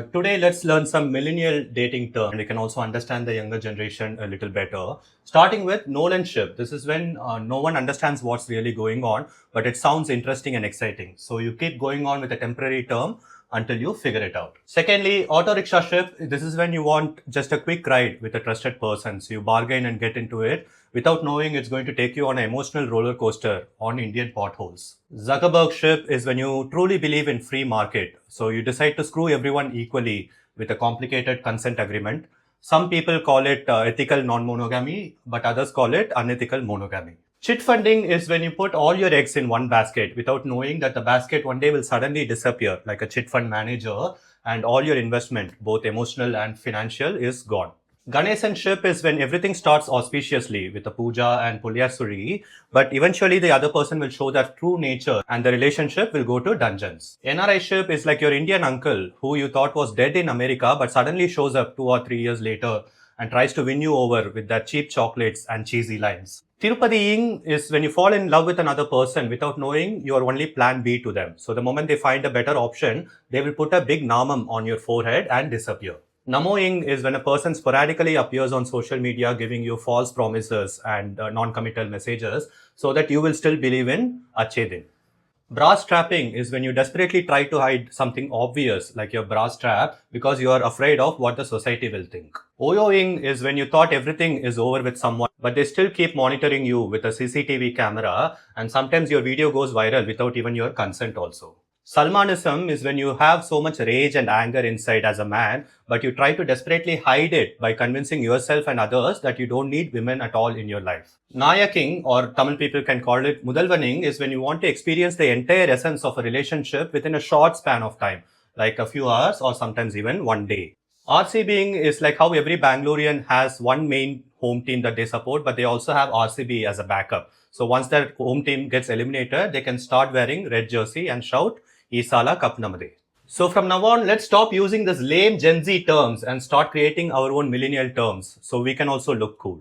Today, let's learn some millennial dating terms. We can also understand the younger generation a little better. Starting with Nolanship. This is when no one understands what's really going on, but it sounds interesting and exciting. So you keep going on with a temporary term until you figure it out. Secondly, auto rickshaw ship. This is when you want just a quick ride with a trusted person. So you bargain and get into it without knowing it's going to take you on an emotional roller coaster on Indian potholes. Zuckerberg ship is when you truly believe in free market. So you decide to screw everyone equally with a complicated consent agreement. Some people call it ethical non-monogamy, but others call it unethical monogamy. Chit funding is when you put all your eggs in one basket without knowing that the basket one day will suddenly disappear like a chit fund manager and all your investment, both emotional and financial, is gone. Ganesanship is when everything starts auspiciously with a puja and pulyasuri, but eventually the other person will show their true nature and the relationship will go to dungeons. NRI ship is like your Indian uncle who you thought was dead in America but suddenly shows up 2 or 3 years later and tries to win you over with their cheap chocolates and cheesy lines. Tirupati-ing is when you fall in love with another person without knowing you are only plan B to them. So the moment they find a better option, they will put a big namam on your forehead and disappear. Namoing is when a person sporadically appears on social media giving you false promises and non-committal messages so that you will still believe in Achhe Din. Bra strapping is when you desperately try to hide something obvious like your bra strap because you are afraid of what the society will think. Oyoing is when you thought everything is over with someone but they still keep monitoring you with a CCTV camera and sometimes your video goes viral without even your consent also. Salmanism is when you have so much rage and anger inside as a man, but you try to desperately hide it by convincing yourself and others that you don't need women at all in your life. Nayaking, or Tamil people can call it Mudalvaning, is when you want to experience the entire essence of a relationship within a short span of time, like a few hours or sometimes even one day. RCBing is like how every Bangalorean has one main home team that they support, but they also have RCB as a backup. So once their home team gets eliminated, they can start wearing red jersey and shout, Isala Cup Namade. So from now on, let's stop using this lame Gen Z terms and start creating our own millennial terms so we can also look cool.